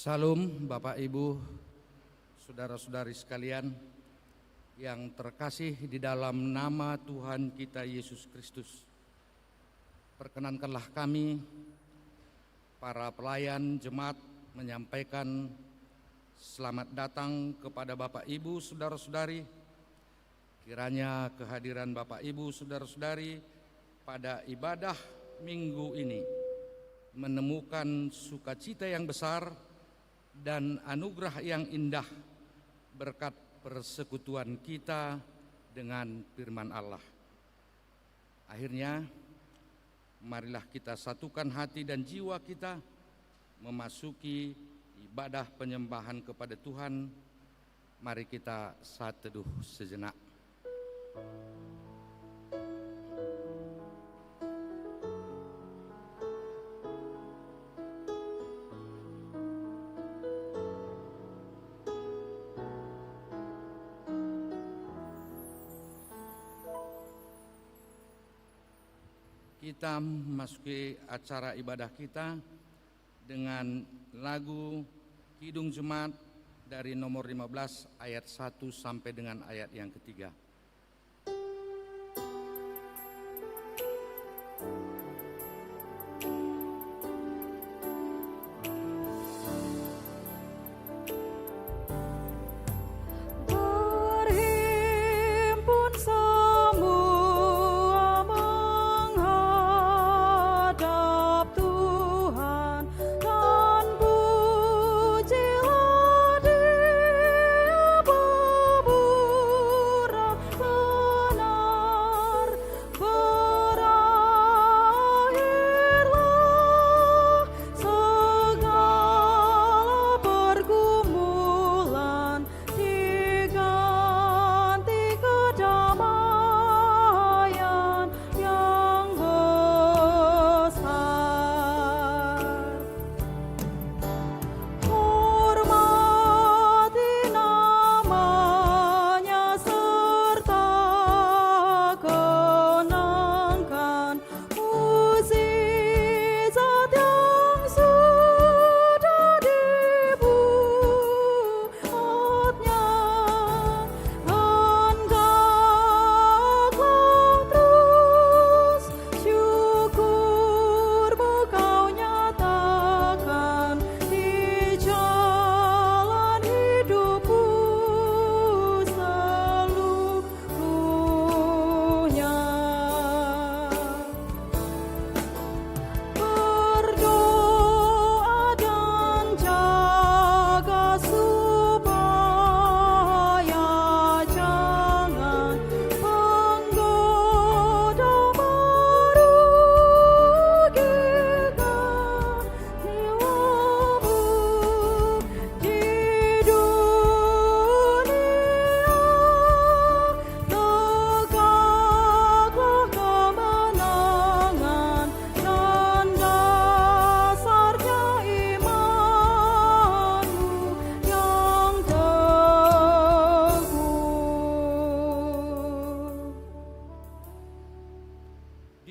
Salam Bapak Ibu, saudara-saudari sekalian yang terkasih di dalam nama Tuhan kita Yesus Kristus. Perkenankanlah kami, para pelayan jemaat, menyampaikan selamat datang kepada Bapak Ibu, saudara-saudari. Kiranya kehadiran Bapak Ibu, saudara-saudari pada ibadah minggu ini menemukan sukacita yang besar dan anugerah yang indah berkat persekutuan kita dengan firman Allah. Akhirnya, marilah kita satukan hati dan jiwa kita memasuki ibadah penyembahan kepada Tuhan. Mari kita saat teduh sejenak. Kita memasuki acara ibadah kita dengan lagu Kidung Jemaat dari nomor 15 ayat 1 sampai dengan ayat yang ketiga.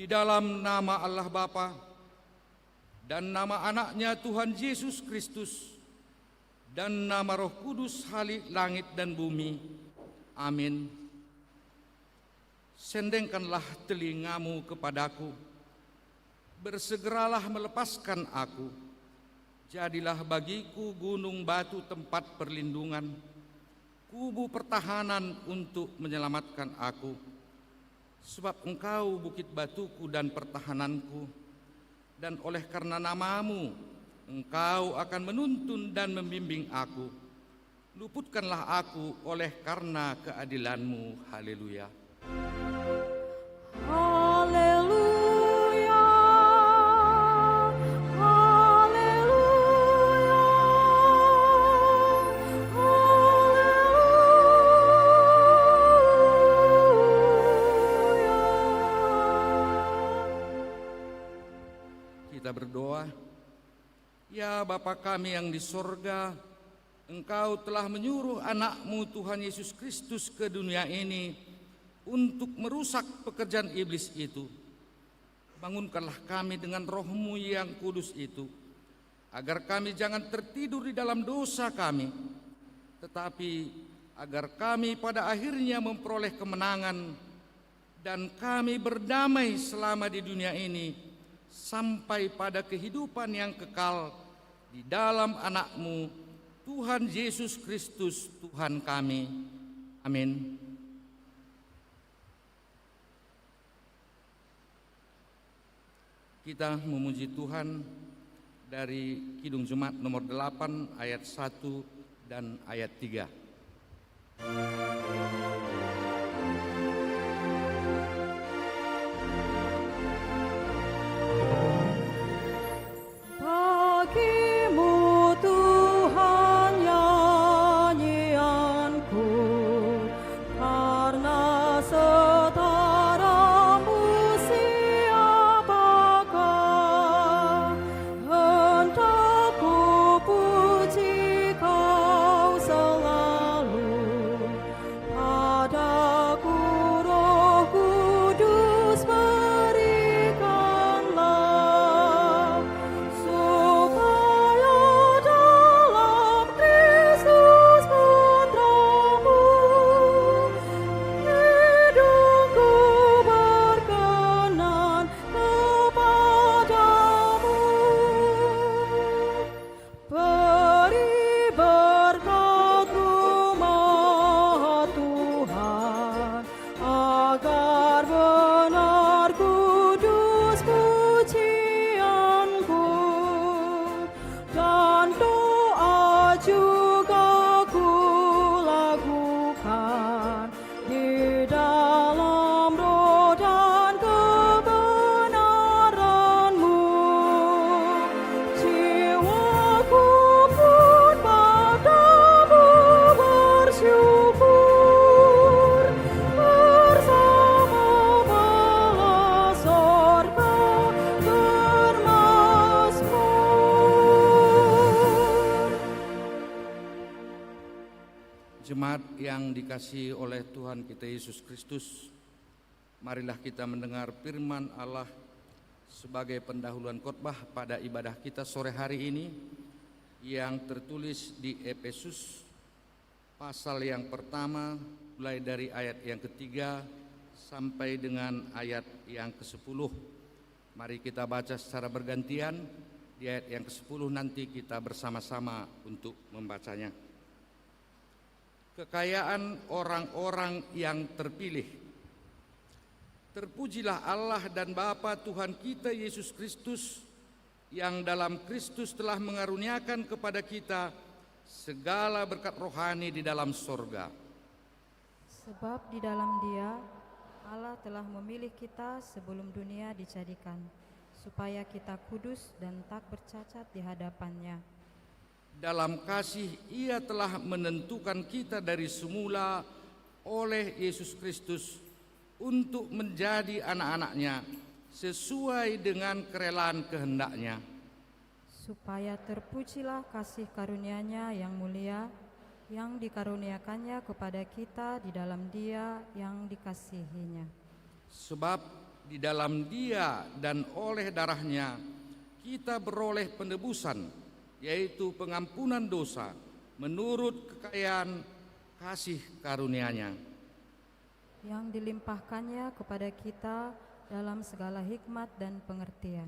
Dalam nama Allah Bapa dan nama anaknya Tuhan Yesus Kristus dan nama Roh Kudus Halik langit dan bumi. Amin. Sendengkanlah telingamu kepadaku, bersegeralah melepaskan aku. Jadilah bagiku gunung batu tempat perlindungan, kubu pertahanan untuk menyelamatkan aku. Sebab Engkau bukit batuku dan pertahananku, dan oleh karena namamu, Engkau akan menuntun dan membimbing aku. Luputkanlah aku oleh karena keadilan-Mu. Haleluya. Haleluya. Kita berdoa. Ya Bapa kami yang di sorga, Engkau telah menyuruh anak-Mu Tuhan Yesus Kristus ke dunia ini untuk merusak pekerjaan iblis itu. Bangunkanlah kami dengan Roh-Mu yang kudus itu, agar kami jangan tertidur di dalam dosa kami, tetapi agar kami pada akhirnya memperoleh kemenangan dan kami berdamai selama di dunia ini sampai pada kehidupan yang kekal di dalam Anak-Mu, Tuhan Yesus Kristus Tuhan kami. Amin. Kita memuji Tuhan dari Kidung Jemaat nomor 8 ayat 1 dan ayat 3. Jemaat yang dikasihi oleh Tuhan kita Yesus Kristus, marilah kita mendengar firman Allah sebagai pendahuluan khotbah pada ibadah kita sore hari ini yang tertulis di Efesus pasal yang pertama mulai dari ayat yang ketiga sampai dengan ayat yang ke-10. Mari kita baca secara bergantian. Di ayat yang ke-10 nanti kita bersama-sama untuk membacanya. Kekayaan orang-orang yang terpilih. Terpujilah Allah dan Bapa Tuhan kita Yesus Kristus, yang dalam Kristus telah mengaruniakan kepada kita segala berkat rohani di dalam sorga. Sebab di dalam Dia Allah telah memilih kita sebelum dunia dijadikan, supaya kita kudus dan tak bercacat di hadapan-Nya. Dalam kasih Ia telah menentukan kita dari semula oleh Yesus Kristus untuk menjadi anak-anak-Nya sesuai dengan kerelaan kehendak-Nya. Supaya terpujilah kasih karunia-Nya yang mulia, yang dikaruniakannya kepada kita di dalam Dia yang dikasihi-Nya. Sebab di dalam Dia dan oleh darah-Nya kita beroleh penebusan, yaitu pengampunan dosa menurut kekayaan kasih karunia-Nya, yang dilimpahkannya kepada kita dalam segala hikmat dan pengertian.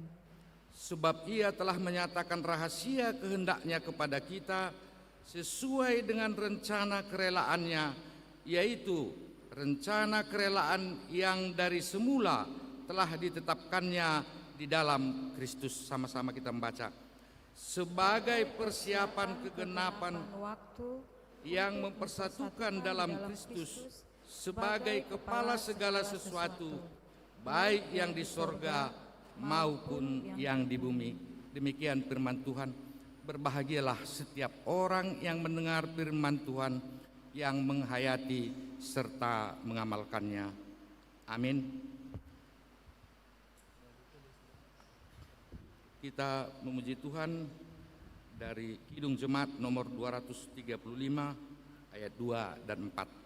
Sebab Ia telah menyatakan rahasia kehendak-Nya kepada kita sesuai dengan rencana kerelaan-Nya, yaitu rencana kerelaan yang dari semula telah ditetapkannya di dalam Kristus. Sama-sama kita membaca. Sebagai persiapan kegenapan waktu yang mempersatukan dalam Kristus sebagai kepala segala sesuatu, baik yang di sorga maupun yang di bumi. Demikian firman Tuhan. Berbahagialah setiap orang yang mendengar firman Tuhan, yang menghayati serta mengamalkannya. Amin. Kita memuji Tuhan dari Kidung Jemaat nomor 235 ayat 2 dan 4.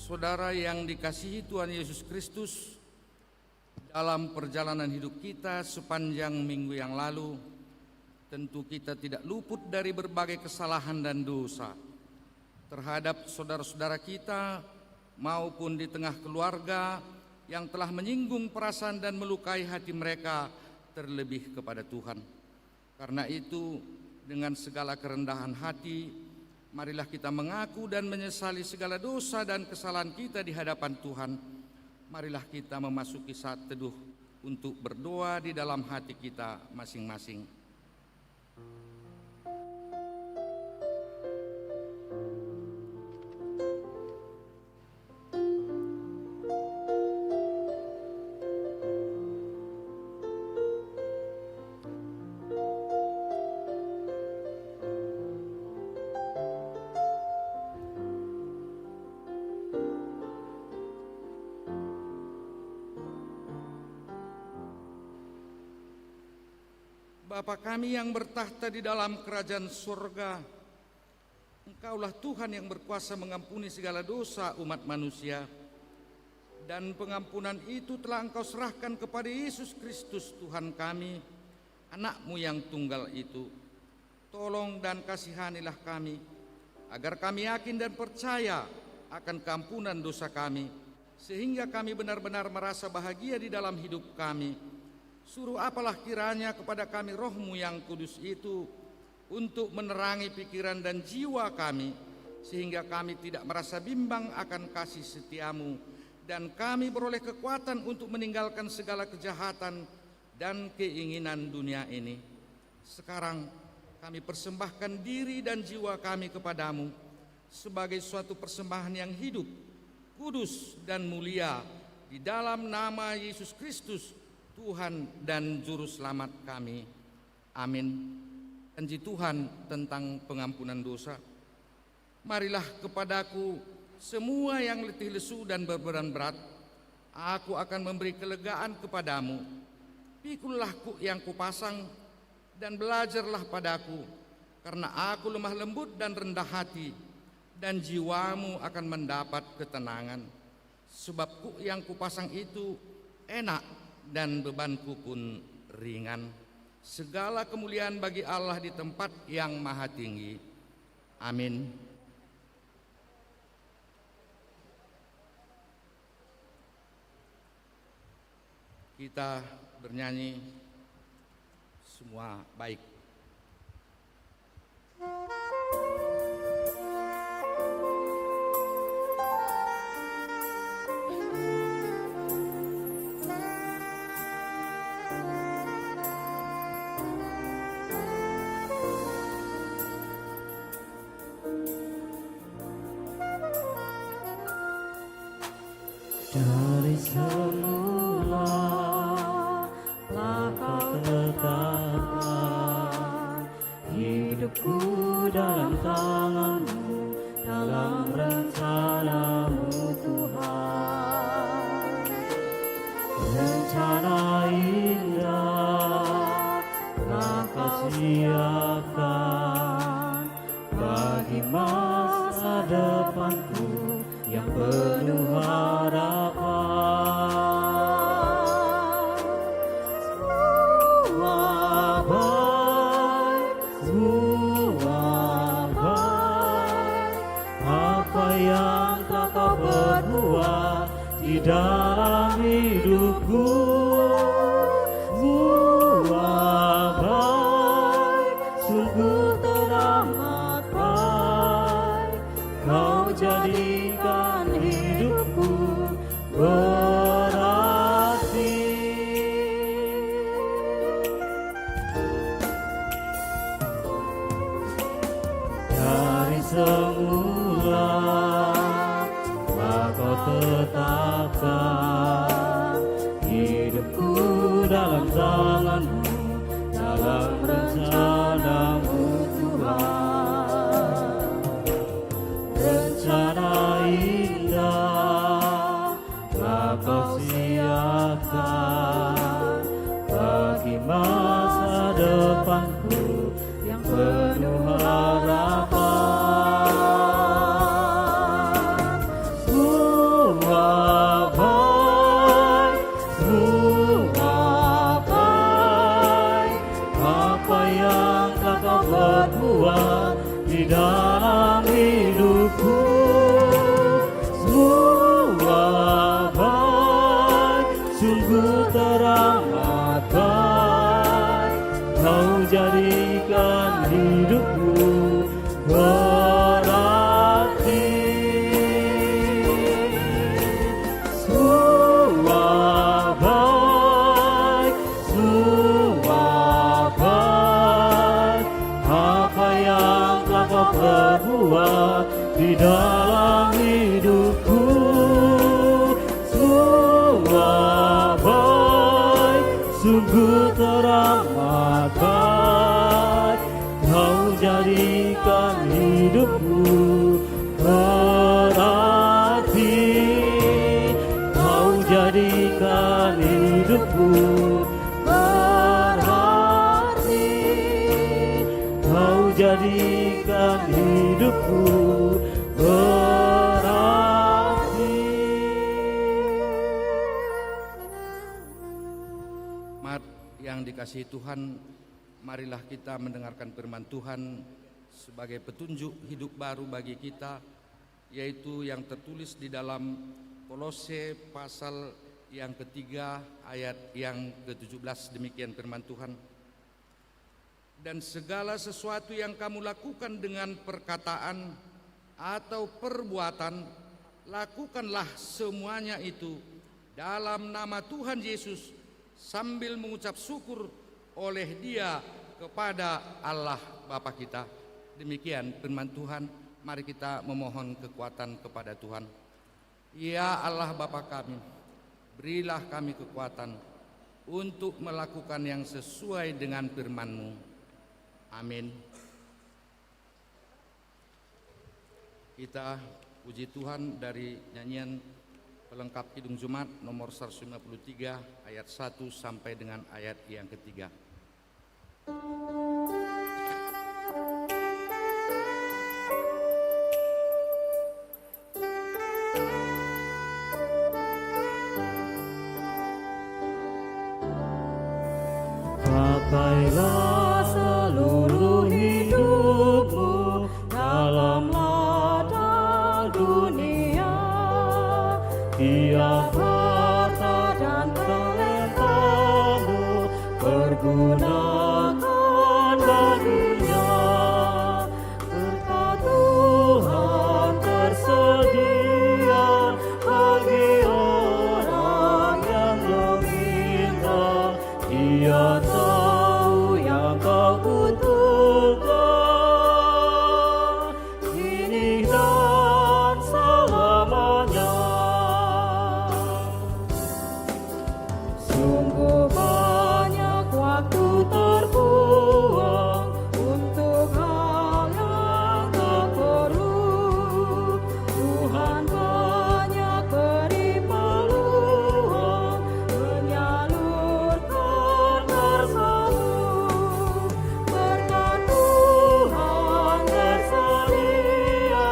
Saudara yang dikasihi Tuhan Yesus Kristus, dalam perjalanan hidup kita sepanjang minggu yang lalu, tentu kita tidak luput dari berbagai kesalahan dan dosa terhadap saudara-saudara kita maupun di tengah keluarga yang telah menyinggung perasaan dan melukai hati mereka terlebih kepada Tuhan. Karena itu, dengan segala kerendahan hati, marilah kita mengaku dan menyesali segala dosa dan kesalahan kita di hadapan Tuhan. Marilah kita memasuki saat teduh untuk berdoa di dalam hati kita masing-masing. Bapa kami yang bertahta di dalam kerajaan surga, Engkaulah Tuhan yang berkuasa mengampuni segala dosa umat manusia, dan pengampunan itu telah Engkau serahkan kepada Yesus Kristus Tuhan kami, Anak-Mu yang tunggal itu. Tolong dan kasihanilah kami, agar kami yakin dan percaya akan keampunan dosa kami, sehingga kami benar-benar merasa bahagia di dalam hidup kami. Suruh apalah kiranya kepada kami Roh-Mu yang kudus itu untuk menerangi pikiran dan jiwa kami, sehingga kami tidak merasa bimbang akan kasih setia-Mu, dan kami beroleh kekuatan untuk meninggalkan segala kejahatan dan keinginan dunia ini. Sekarang kami persembahkan diri dan jiwa kami kepadamu sebagai suatu persembahan yang hidup, kudus dan mulia, di dalam nama Yesus Kristus, Tuhan dan Juru Selamat kami. Amin. Janji Tuhan tentang pengampunan dosa. Marilah kepadaku semua yang letih lesu dan berbeban berat, aku akan memberi kelegaan kepadamu. Pikullah kuk yang kupasang dan belajarlah padaku, karena aku lemah lembut dan rendah hati, dan jiwamu akan mendapat ketenangan. Sebab kuk yang kupasang itu enak dan bebanku pun ringan. Segala kemuliaan bagi Allah di tempat yang maha tinggi. Amin. Kita bernyanyi semua baik. Dari semula telah Kau tetapkan hidupku dalam tangan-Mu, dalam rencana-Mu Tuhan. Rencana indah telah Kau siapkan bagi masa depanku yang penuh harapan. Semua baik, apa yang telah Kau berbuat di dalam hidupku. Semua baik, sungguh teramat baik, Kau jadikan hidupku berarti. Dari semula telah Kau tetapkan hidupku dalam tangan-Mu, dalam rencana-Mu Tuhan. Rencana indah telah terbuat di dalam hidupku. Semua baik, sungguh teramat baik. Kau jadikan hidupku berarti. Kau jadikan hidupku berarti. Kau jadikan hidupku berarti. Jemaat yang dikasihi Tuhan, marilah kita mendengarkan firman Tuhan sebagai petunjuk hidup baru bagi kita, yaitu yang tertulis di dalam Kolose pasal yang ketiga ayat yang ke-17. Demikian firman Tuhan. Dan segala sesuatu yang kamu lakukan dengan perkataan atau perbuatan, lakukanlah semuanya itu dalam nama Tuhan Yesus sambil mengucap syukur oleh Dia kepada Allah Bapa kita. Demikian firman Tuhan. Mari kita memohon kekuatan kepada Tuhan. Ya Allah Bapa kami, berilah kami kekuatan untuk melakukan yang sesuai dengan firman-Mu. Amin. Kita puji Tuhan dari nyanyian pelengkap Kidung Jumat nomor 153 ayat 1 sampai dengan ayat yang ketiga. Pakailah seluruh hidupmu dalam ladang dunia, tiap harta dan talentamu pergunakan baginya. Berkat Tuhan tersedia bagi orang yang meminta. Dia tahu yang kau butuhkan kini dan selamanya. Sungguh banyak waktu terbuang untuk hal yang tak perlu. Tuhan banyak beri peluang menyalurkan bersama. Berkat Tuhan tersedia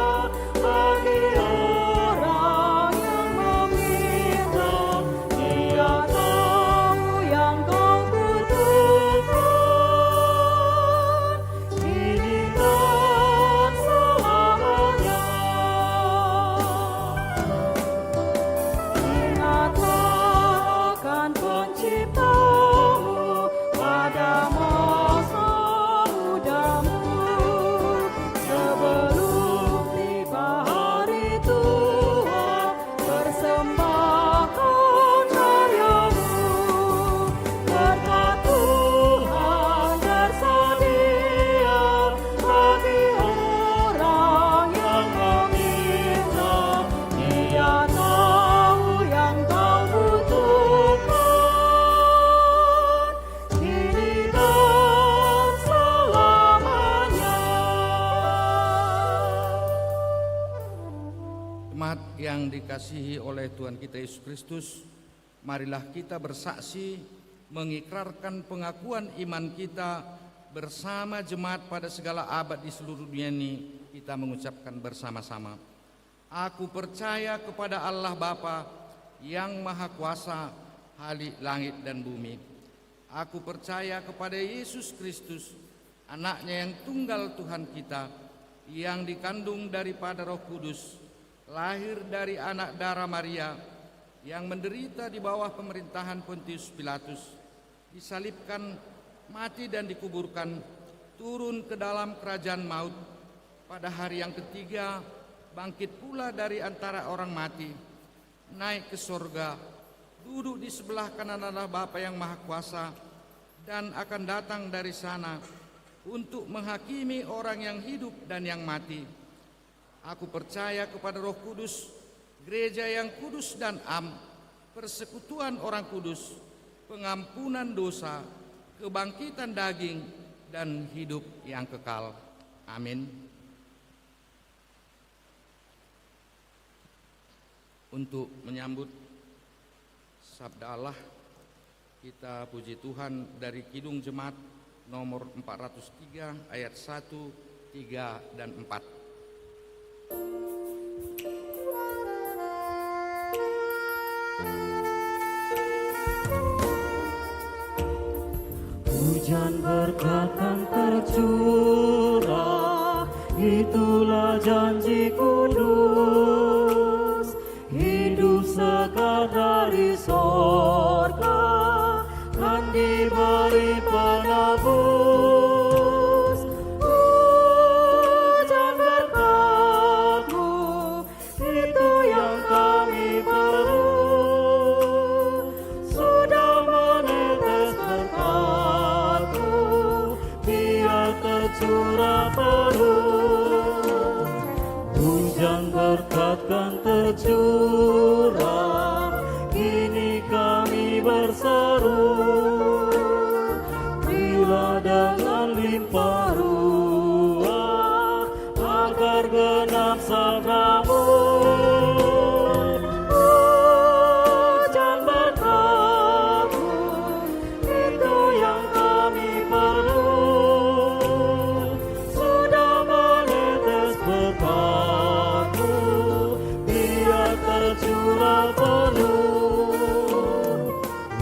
bagi orang yang meminta. Dia tahu yang kau butuhkan kini dan selamanya. Ingatlah akan Penciptamu pada masa mudamu, sebelum tiba hari Tuhan, persembahkan karyamu. Berkat Tuhan tersedia bagi orang yang meminta. Dia tahu yang kau butuhkan kini dan selamanya. Jemaat yang dikasihi oleh Tuhan kita Yesus Kristus, marilah kita bersaksi mengikrarkan pengakuan iman kita bersama jemaat pada segala abad di seluruh dunia ini. Kita mengucapkan bersama-sama. Aku percaya kepada Allah Bapa yang Maha Kuasa, Khalik langit dan bumi. Aku percaya kepada Yesus Kristus, anaknya yang tunggal Tuhan kita, yang dikandung daripada Roh Kudus, lahir dari anak darah Maria, yang menderita di bawah pemerintahan Pontius Pilatus, disalibkan, mati dan dikuburkan, turun ke dalam kerajaan maut, pada hari yang ketiga bangkit pula dari antara orang mati, naik ke sorga, duduk di sebelah kanan Allah Bapa yang Maha Kuasa, dan akan datang dari sana untuk menghakimi orang yang hidup dan yang mati. Aku percaya kepada Roh Kudus, gereja yang kudus dan am, persekutuan orang kudus, pengampunan dosa, kebangkitan daging, dan hidup yang kekal. Amin. Untuk menyambut sabda Allah, kita puji Tuhan dari Kidung Jemaat nomor 403 ayat 1, 3, dan 4. Hujan berkat kan tercurah, itulah janji kudus. Hidup segar dari sorga kan diberi penebus. Hujan berkat-Mu, itu yang kami perlu. Sudah menetes berkat-Mu, biar tercurah penuh. Hujan berkat kan tercurah, kini kami berseru. Berilah dengan limpah ruah, agar genap sabda-Mu. Hujan berkat-Mu, itu yang kami perlu. Sudah menetes berkat-Mu, biar tercurah penuh.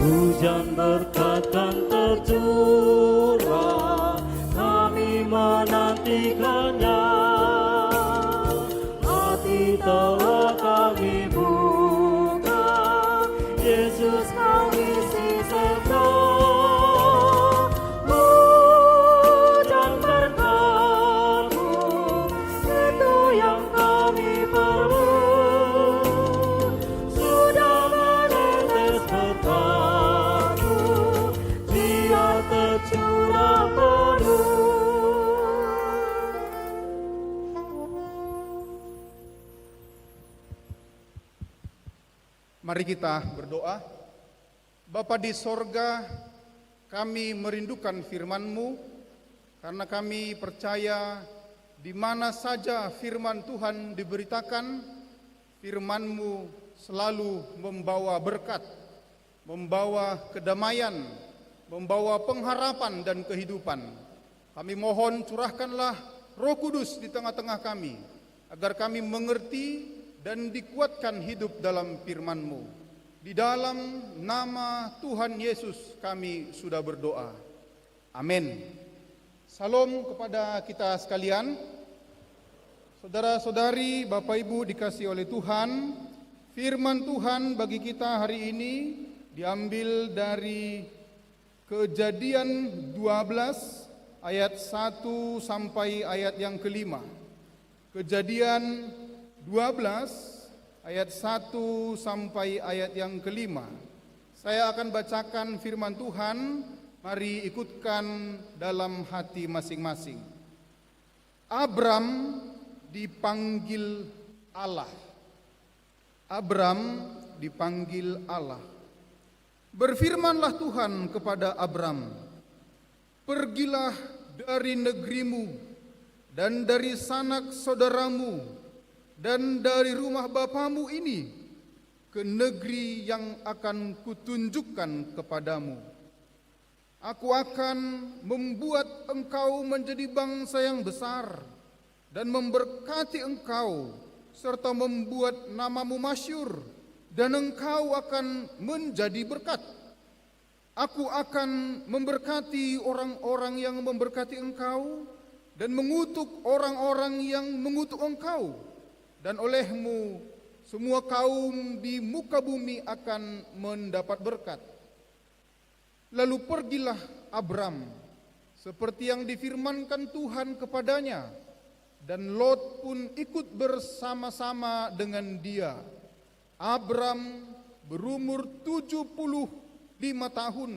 Hujan berkat kan tercurah, kami menantikannya. Hati telah kami buka, Yesus kau isi serta. Hujan berkat-Mu, itu yang kami perlu. Sudah menetes berkat-Mu, biar tercurah penuh. Mari kita berdoa. Bapa di sorga, kami merindukan firman-Mu, karena kami percaya di mana saja firman Tuhan diberitakan, firman-Mu selalu membawa berkat, membawa kedamaian, membawa pengharapan dan kehidupan. Kami mohon curahkanlah Roh Kudus di tengah-tengah kami, agar kami mengerti dan dikuatkan hidup dalam firman-Mu. Di dalam nama Tuhan Yesus kami sudah berdoa. Amin. Salam kepada kita sekalian. Saudara-saudari, Bapak Ibu dikasihi oleh Tuhan, firman Tuhan bagi kita hari ini diambil dari Kejadian 12 ayat 1 sampai ayat yang kelima. Kejadian 12 ayat 1 sampai ayat yang kelima. Saya akan bacakan firman Tuhan, mari ikutkan dalam hati masing-masing. Abram dipanggil Allah. Abram dipanggil Allah. Berfirmanlah Tuhan kepada Abram, pergilah dari negerimu dan dari sanak saudaramu dan dari rumah bapamu ini ke negeri yang akan kutunjukkan kepadamu. Aku akan membuat engkau menjadi bangsa yang besar dan memberkati engkau serta membuat namamu masyhur, dan engkau akan menjadi berkat. Aku akan memberkati orang-orang yang memberkati engkau dan mengutuk orang-orang yang mengutuk engkau. Dan olehmu semua kaum di muka bumi akan mendapat berkat. Lalu pergilah Abram seperti yang difirmankan Tuhan kepadanya, dan Lot pun ikut bersama-sama dengan dia. Abram berumur 75 tahun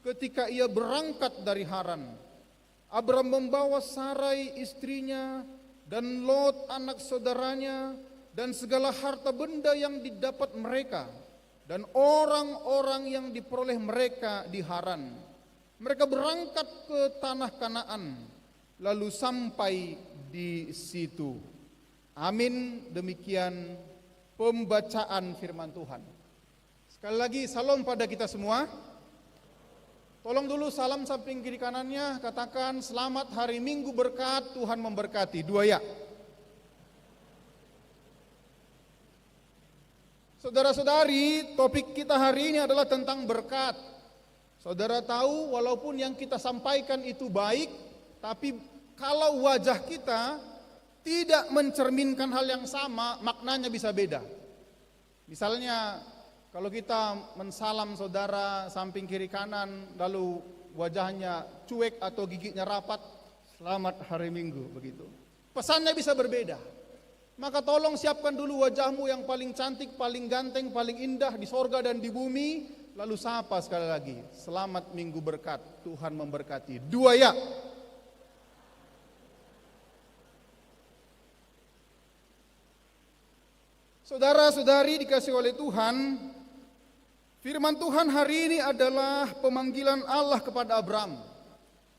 ketika ia berangkat dari Haran. Abram membawa Sarai istrinya dan Lot anak saudaranya dan segala harta benda yang didapat mereka dan orang-orang yang diperoleh mereka di Haran. Mereka berangkat ke tanah Kanaan lalu sampai di situ. Amin. Demikian pembacaan firman Tuhan. Sekali lagi salam pada kita semua. Tolong dulu salam samping kiri kanannya, katakan selamat hari Minggu berkat, Tuhan memberkati. 2 ya. Saudara-saudari, topik kita hari ini adalah tentang berkat. Saudara tahu walaupun yang kita sampaikan itu baik, tapi kalau wajah kita tidak mencerminkan hal yang sama, maknanya bisa beda. Misalnya kalau kita mensalam saudara samping kiri kanan, lalu wajahnya cuek atau giginya rapat, selamat hari Minggu, begitu. Pesannya bisa berbeda. Maka tolong siapkan dulu wajahmu yang paling cantik, paling ganteng, paling indah di sorga dan di bumi. Lalu sapa sekali lagi, selamat Minggu berkat, Tuhan memberkati. 2 ya. Saudara-saudari dikasih oleh Tuhan, firman Tuhan hari ini adalah pemanggilan Allah kepada Abram.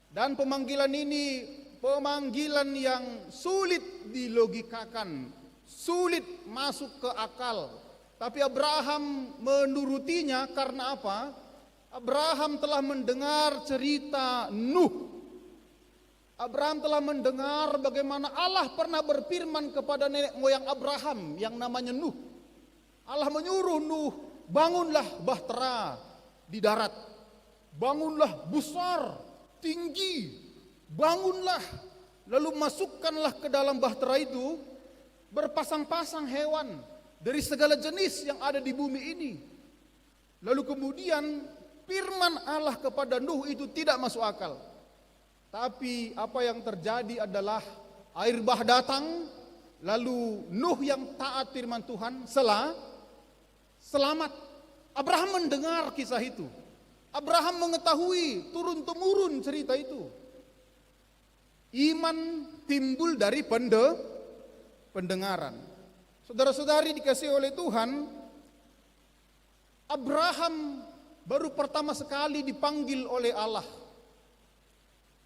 Dan pemanggilan ini pemanggilan yang sulit dilogikakan, sulit masuk ke akal. Tapi Abraham menurutinya karena apa? Abraham telah mendengar cerita Nuh. Abraham telah mendengar bagaimana Allah pernah berfirman kepada nenek moyang Abraham yang namanya Nuh. Allah menyuruh Nuh, bangunlah bahtera di darat, bangunlah besar, tinggi, bangunlah, lalu masukkanlah ke dalam bahtera itu berpasang-pasang hewan dari segala jenis yang ada di bumi ini. Lalu kemudian firman Allah kepada Nuh itu tidak masuk akal. Tapi apa yang terjadi adalah air bah datang, lalu Nuh yang taat firman Tuhan selamat. Abraham mendengar kisah itu. Abraham mengetahui turun-temurun cerita itu. Iman timbul dari pendengaran. Saudara-saudari dikasih oleh Tuhan, Abraham baru pertama sekali dipanggil oleh Allah.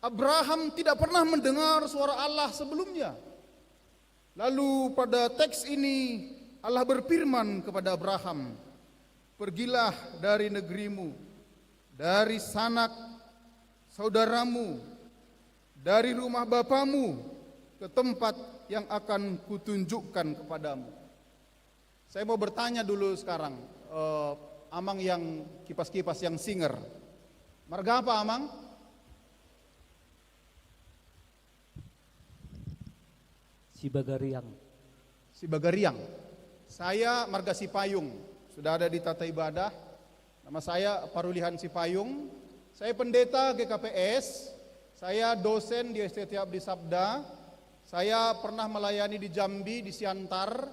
Abraham tidak pernah mendengar suara Allah sebelumnya. Lalu pada teks ini Allah berfirman kepada Abraham, pergilah dari negerimu, dari sanak saudaramu, dari rumah bapamu, ke tempat yang akan kutunjukkan kepadamu. Saya mau bertanya dulu sekarang, Amang yang kipas-kipas yang singer, marga apa Amang? Sibagariang. Sibagariang. Saya marga Sipayung, sudah ada di tata ibadah. Nama saya Parulihan Sipayung. Saya pendeta GKPS. Saya dosen di STT Abdi Sabda. Saya pernah melayani di Jambi, di Siantar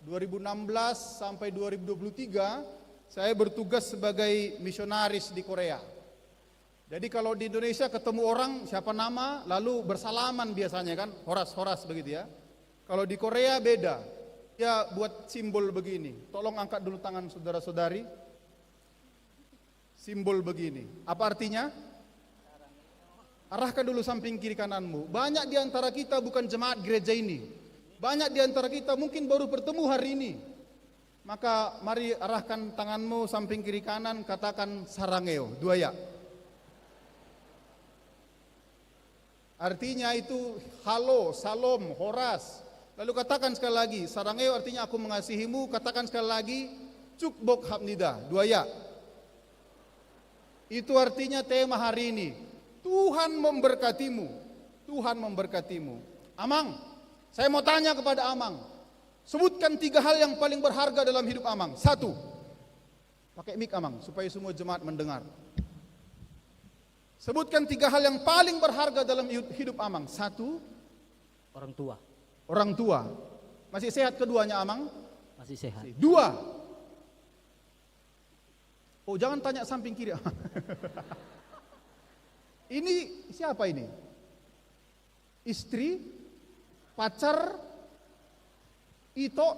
2016 sampai 2023. Saya bertugas sebagai misionaris di Korea. Jadi kalau di Indonesia ketemu orang siapa nama, lalu bersalaman biasanya kan, horas-horas begitu ya. Kalau di Korea beda, ya buat simbol begini. Tolong angkat dulu tangan saudara-saudari. Simbol begini. Apa artinya? Arahkan dulu samping kiri kananmu. Banyak di antara kita bukan jemaat gereja ini. Banyak di antara kita mungkin baru bertemu hari ini. Maka mari arahkan tanganmu samping kiri kanan, katakan sarangeo. 2 ya. Artinya itu halo, salom, horas. Lalu katakan sekali lagi, sarangeo artinya aku mengasihimu. Katakan sekali lagi, cukbok hamnida. 2 ya. Itu artinya tema hari ini. Tuhan memberkatimu. Tuhan memberkatimu. Amang, saya mau tanya kepada Amang. Sebutkan 3 hal yang paling berharga dalam hidup Amang. 1. Pakai mic Amang, supaya semua jemaat mendengar. Sebutkan 3 hal yang paling berharga dalam hidup Amang. 1. Orang tua. Orang tua. Masih sehat keduanya Amang? Masih sehat. 2. Oh jangan tanya samping kiri. Ini siapa ini? istri, pacar, Ito.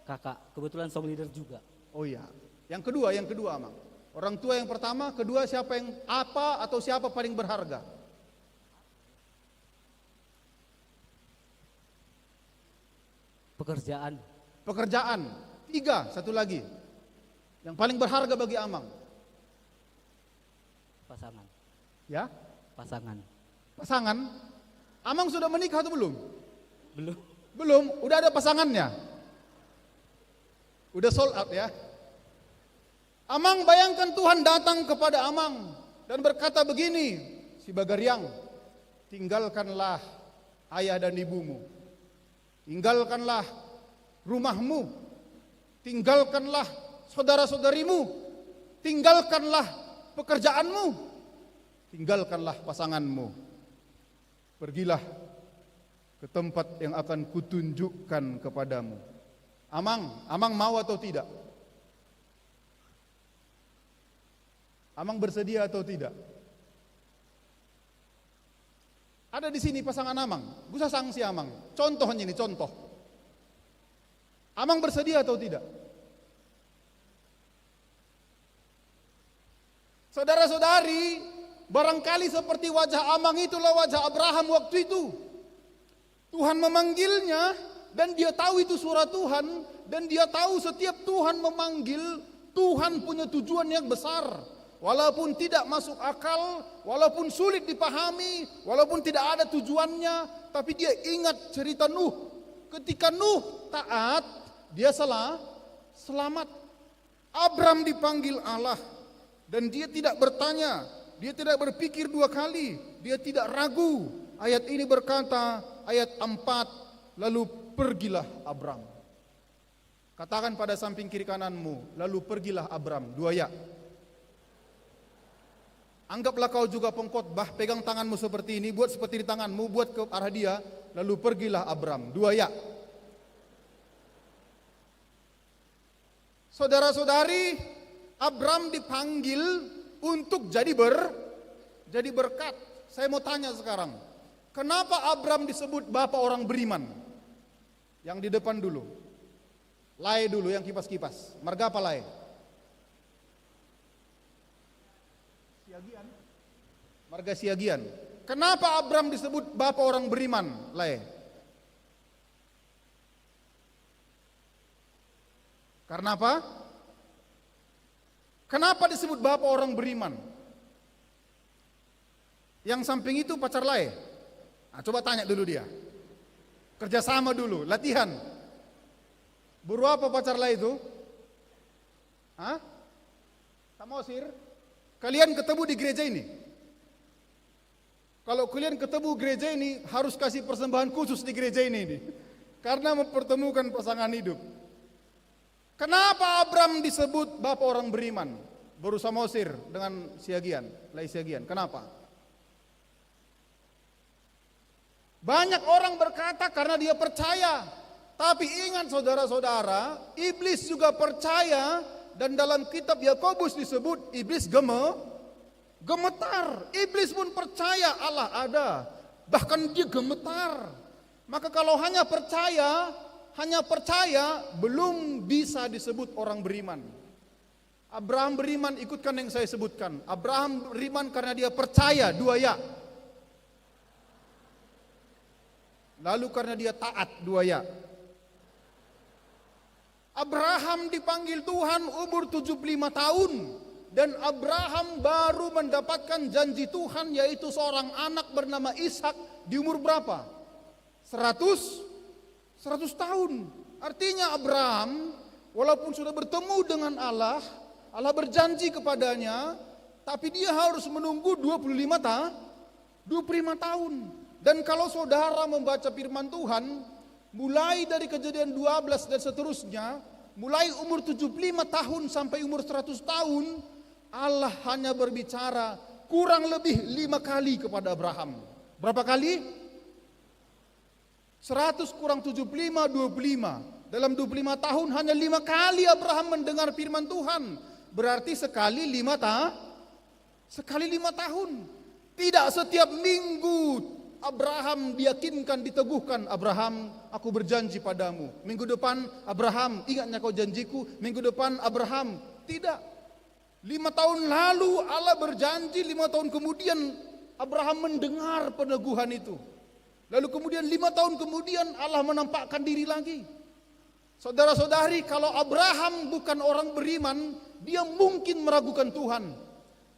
Kakak, kebetulan song leader juga. Oh iya. Yang kedua Amang. Orang tua yang pertama, kedua siapa yang apa atau siapa paling berharga? Pekerjaan, Pekerjaan. Tiga, satu lagi. Yang paling berharga bagi Amang. pasangan, Ya, pasangan. pasangan. Amang sudah menikah atau belum? Belum. Belum, udah ada pasangannya. Udah sold out ya. Amang bayangkan Tuhan datang kepada Amang dan berkata begini, si Bagariang, tinggalkanlah ayah dan ibumu. Tinggalkanlah rumahmu. Tinggalkanlah saudara-saudarimu. Tinggalkanlah pekerjaanmu. Tinggalkanlah pasanganmu. Pergilah ke tempat yang akan kutunjukkan kepadamu. Amang mau atau tidak? Amang bersedia atau tidak? Ada di sini pasangan Amang, bisa sanksi Amang. Contohnya ini, contoh. Amang bersedia atau tidak? Saudara-saudari, barangkali seperti wajah Amang itulah wajah Abraham waktu itu. Tuhan memanggilnya dan dia tahu itu suara Tuhan, dan dia tahu setiap Tuhan memanggil, Tuhan punya tujuan yang besar. Walaupun tidak masuk akal, walaupun sulit dipahami, walaupun tidak ada tujuannya, tapi dia ingat cerita Nuh. Ketika Nuh taat, dia selamat. Abram dipanggil Allah dan dia tidak bertanya, dia tidak berpikir dua kali, dia tidak ragu. Ayat ini berkata, ayat 4, lalu pergilah Abram. Katakan pada samping kiri kananmu, lalu pergilah Abram. 2 ya. Anggaplah kau juga pengkhotbah, pegang tanganmu seperti ini, buat seperti di tanganmu, buat ke arah dia, lalu pergilah Abram. 2 ya. Saudara-saudari, Abram dipanggil untuk jadi berkat. Saya mau tanya sekarang, kenapa Abram disebut bapak orang beriman? Yang di depan dulu. Lae dulu, yang kipas-kipas. Marga apa Lae? Siagian. Marga Siagian. Kenapa Abram disebut bapak orang beriman, Lae? Karena apa? Kenapa disebut bapak orang beriman? Yang samping itu pacar Lae. Nah, coba tanya dulu dia. Kerjasama dulu, latihan. Buru apa pacar Lae itu? Hah? Samosir? Kalian ketemu di gereja ini. Kalau kalian ketemu gereja ini, harus kasih persembahan khusus di gereja ini. Karena mempertemukan pasangan hidup. Kenapa Abram disebut bapak orang beriman? Baru Samosir dengan Siagian, Lai Siagian. Kenapa? Banyak orang berkata karena dia percaya. Tapi ingat saudara-saudara, iblis juga percaya. Dan dalam kitab Yakobus disebut iblis gemetar. Iblis pun percaya Allah ada. Bahkan dia gemetar. Maka kalau hanya percaya belum bisa disebut orang beriman. Abraham beriman, ikutkan yang saya sebutkan. Abraham beriman karena dia percaya, 2 ya. Lalu karena dia taat, 2 ya. Abraham dipanggil Tuhan umur 75 tahun. Dan Abraham baru mendapatkan janji Tuhan, yaitu seorang anak bernama Ishak di umur berapa? 100 tahun. Artinya Abraham walaupun sudah bertemu dengan Allah, Allah berjanji kepadanya, tapi dia harus menunggu 25 tahun. Dan kalau saudara membaca firman Tuhan, mulai dari Kejadian 12 dan seterusnya, mulai umur 75 tahun sampai umur 100 tahun, Allah hanya berbicara kurang lebih 5 kali kepada Abraham. Berapa kali? 100 kurang 75, 25. Dalam 25 tahun hanya 5 kali Abraham mendengar firman Tuhan. Berarti sekali 5 tahun. Tidak setiap minggu Abraham diyakinkan, diteguhkan, Abraham, aku berjanji padamu. Minggu depan, Abraham, ingatnya kau janjiku. Minggu depan, Abraham, tidak. 5 tahun lalu Allah berjanji, 5 tahun kemudian Abraham mendengar peneguhan itu. Lalu kemudian 5 tahun kemudian Allah menampakkan diri lagi. Saudara-saudari, kalau Abraham bukan orang beriman, dia mungkin meragukan Tuhan.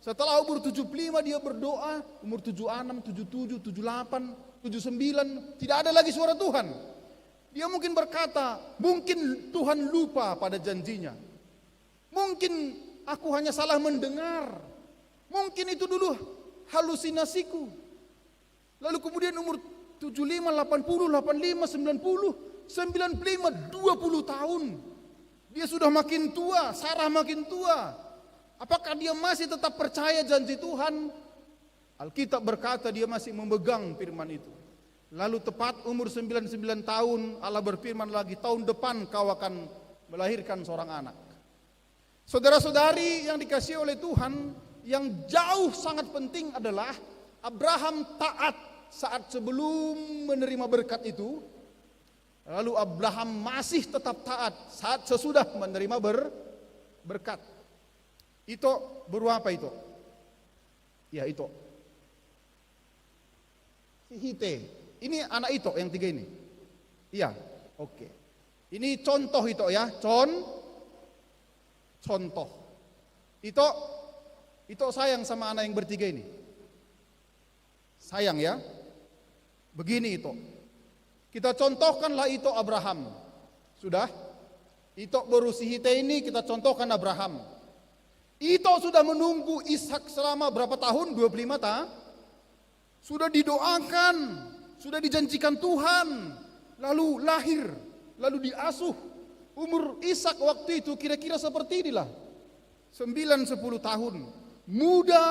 Setelah umur 75 dia berdoa, umur 76, 77, 78, 79, tidak ada lagi suara Tuhan. Dia mungkin berkata, mungkin Tuhan lupa pada janjinya. Mungkin aku hanya salah mendengar. Mungkin itu dulu halusinasiku. Lalu kemudian umur 75, 80, 85, 90, 95, 20 tahun. Dia sudah makin tua, Sarah makin tua. Apakah dia masih tetap percaya janji Tuhan? Alkitab berkata dia masih memegang firman itu. Lalu tepat umur 99 tahun Allah berfirman lagi, tahun depan kau akan melahirkan seorang anak. Saudara-saudari yang dikasihi oleh Tuhan, yang jauh sangat penting adalah Abraham taat saat sebelum menerima berkat itu. Lalu Abraham masih tetap taat saat sesudah menerima berkat. Ito baru apa itu? Ya itu. Si Hite. Ini anak itu yang 3 ini. Iya, oke. Ini contoh itu ya, contoh. Itu sayang sama anak yang bertiga ini. Sayang ya. Begini itu. Kita contohkanlah itu Abraham. Sudah? Itu baru si Hite ini kita contohkan Abraham. Itu sudah menunggu Ishak selama berapa tahun? 25 tahun. Sudah didoakan, sudah dijanjikan Tuhan, lalu lahir, lalu diasuh. Umur Ishak waktu itu kira-kira seperti inilah, 9-10 tahun. Muda,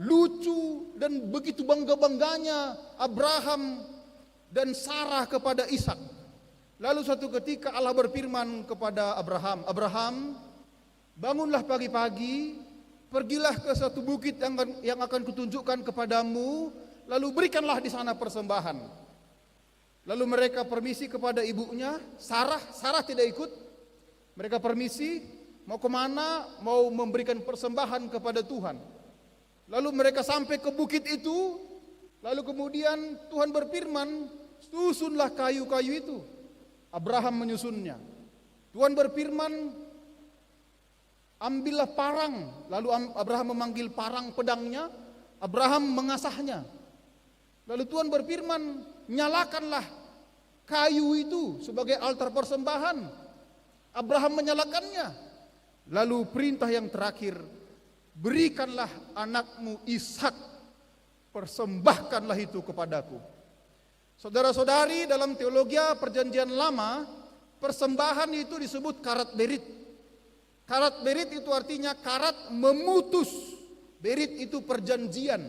lucu, dan begitu bangga-bangganya Abraham dan Sarah kepada Ishak. Lalu suatu ketika Allah berfirman kepada Abraham, Abraham, bangunlah pagi-pagi, pergilah ke satu bukit yang akan kutunjukkan kepadamu, lalu berikanlah di sana persembahan. Lalu mereka permisi kepada ibunya, Sarah tidak ikut. Mereka permisi, mau kemana? Mau memberikan persembahan kepada Tuhan. Lalu mereka sampai ke bukit itu, lalu kemudian Tuhan berfirman, susunlah kayu-kayu itu. Abraham menyusunnya. Tuhan berfirman, ambillah parang. Lalu Abraham memanggil parang pedangnya, Abraham mengasahnya. Lalu Tuhan berfirman, nyalakanlah kayu itu sebagai altar persembahan. Abraham menyalakannya. Lalu perintah yang terakhir, berikanlah anakmu Ishak, persembahkanlah itu kepadaku. Saudara-saudari, dalam teologi perjanjian lama, persembahan itu disebut karat berit. Karat berit itu artinya karat memutus. Berit itu perjanjian.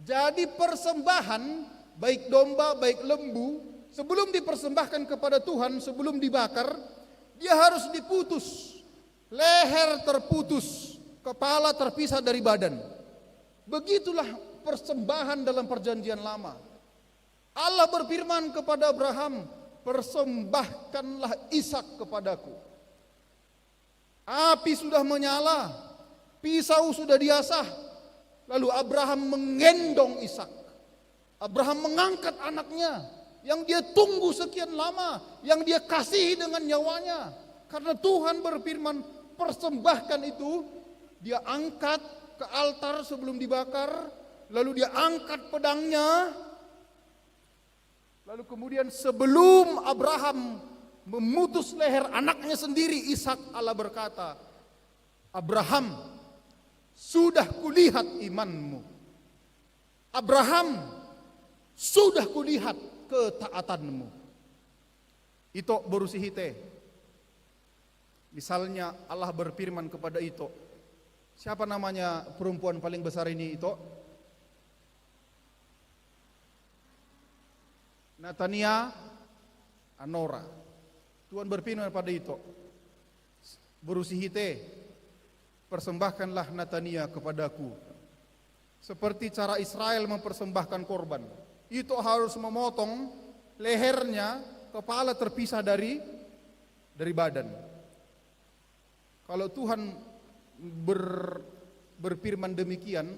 Jadi persembahan, baik domba, baik lembu, sebelum dipersembahkan kepada Tuhan, sebelum dibakar, dia harus diputus. Leher terputus, kepala terpisah dari badan. Begitulah persembahan dalam perjanjian lama. Allah berfirman kepada Abraham, persembahkanlah Ishak kepadaku. Api sudah menyala, pisau sudah diasah. Lalu Abraham menggendong Ishak. Abraham mengangkat anaknya yang dia tunggu sekian lama, yang dia kasihi dengan nyawanya. Karena Tuhan berfirman, persembahkan itu. Dia angkat ke altar sebelum dibakar, lalu dia angkat pedangnya. Lalu kemudian sebelum Abraham memutus leher anaknya sendiri Ishak, Allah berkata, Abraham, sudah kulihat imanmu. Abraham, sudah kulihat ketaatanmu. Itu baru si Hite. Misalnya Allah berfirman kepada itu, siapa namanya perempuan paling besar ini itu? Natania Anora. Tuhan berfirman pada itu, berusi Hite, persembahkanlah Natania kepadaku, seperti cara Israel mempersembahkan korban. itu harus memotong lehernya, kepala terpisah dari badan. Kalau Tuhan berfirman demikian,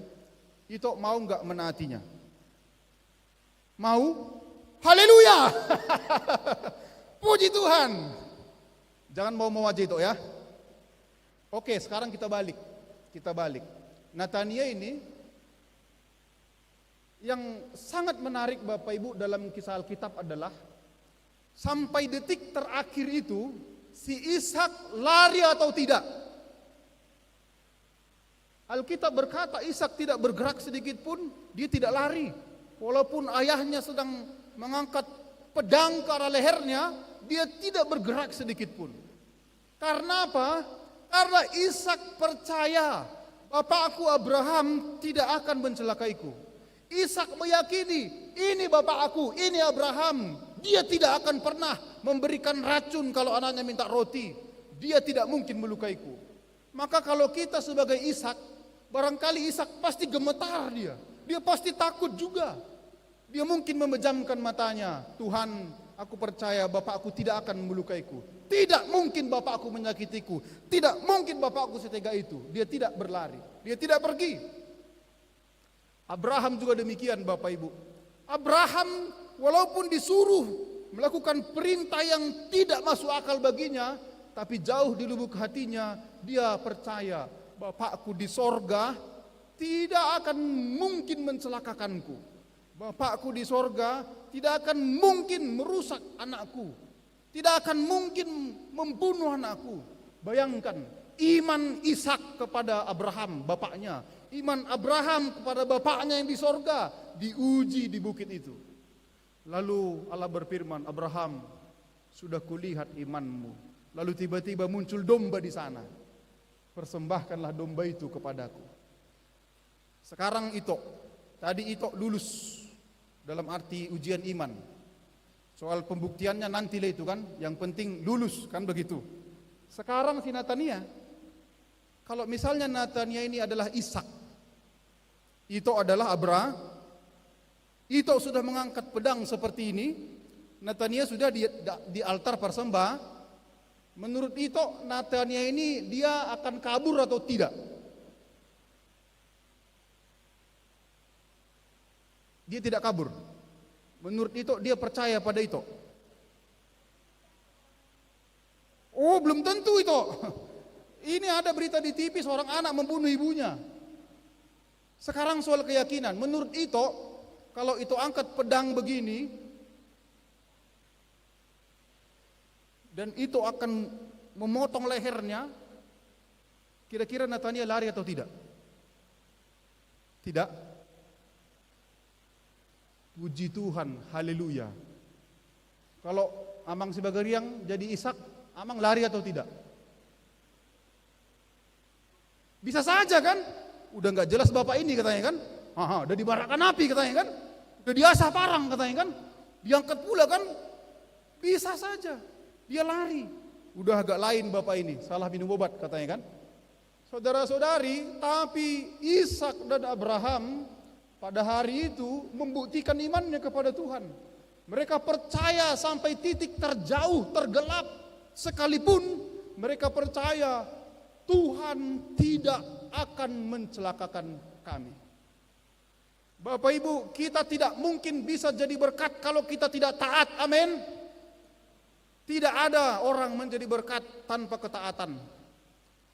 itu mau nggak menaatinya? Mau? Haleluya! Puji Tuhan. Jangan mau aja itu ya. Oke, sekarang kita balik. Natania ini yang sangat menarik Bapak Ibu dalam kisah Alkitab adalah sampai detik terakhir itu si Ishak lari atau tidak. Alkitab berkata Ishak tidak bergerak sedikit pun, dia tidak lari. Walaupun ayahnya sedang mengangkat pedang ke arah lehernya, dia tidak bergerak sedikit pun. Karena apa? Karena Ishak percaya bapakku Abraham tidak akan mencelakaiku. Ishak meyakini ini bapak aku, ini Abraham. Dia tidak akan pernah memberikan racun kalau anaknya minta roti. Dia tidak mungkin melukaiku. Maka kalau kita sebagai Ishak, barangkali Ishak pasti gemetar dia. Dia pasti takut juga. Dia mungkin memejamkan matanya. Tuhan, aku percaya bapakku tidak akan melukaiku. Tidak mungkin bapakku menyakitiku. Tidak mungkin bapakku setega itu. Dia tidak berlari. Dia tidak pergi. Abraham juga demikian Bapak Ibu. Abraham walaupun disuruh melakukan perintah yang tidak masuk akal baginya, tapi jauh di lubuk hatinya dia percaya bapakku di sorga tidak akan mungkin mencelakakanku. Bapakku di sorga tidak akan mungkin merusak anakku. Tidak akan mungkin membunuh anakku. Bayangkan iman Ishak kepada Abraham bapaknya, iman Abraham kepada bapaknya yang di sorga diuji di bukit itu. Lalu Allah berfirman, Abraham, sudah kulihat imanmu. Lalu tiba-tiba muncul domba di sana. Persembahkanlah domba itu kepadaku. Sekarang tadi lulus dalam arti ujian iman. Soal pembuktiannya nanti lah itu kan, yang penting lulus kan begitu. Sekarang si Natania, kalau misalnya Natania ini adalah Ishak, itu adalah Abraham, itu sudah mengangkat pedang seperti ini, Natania sudah di altar persembah. Menurut itu Natania ini dia akan kabur atau tidak? Dia tidak kabur. Menurut itu dia percaya pada itu. Oh, belum tentu itu. Ini ada berita di TV seorang anak membunuh ibunya. Sekarang soal keyakinan. Menurut itu, kalau itu angkat pedang begini, dan itu akan memotong lehernya, kira-kira Natania lari atau tidak? Tidak. Puji Tuhan, haleluya. Kalau Amang Sibagariang jadi Ishak, Amang lari atau tidak? Bisa saja kan? Udah nggak jelas bapak ini katanya kan? Udah dibarakan api katanya kan? Udah diasah parang katanya kan? Diangkat pula kan? Bisa saja. Dia lari. Udah agak lain bapak ini, salah minum obat katanya kan? Saudara-saudari, tapi Ishak dan Abraham pada hari itu membuktikan imannya kepada Tuhan. Mereka percaya sampai titik terjauh, tergelap sekalipun mereka percaya Tuhan tidak akan mencelakakan kami. Bapak Ibu, kita tidak mungkin bisa jadi berkat kalau kita tidak taat. Amin. Tidak ada orang menjadi berkat tanpa ketaatan.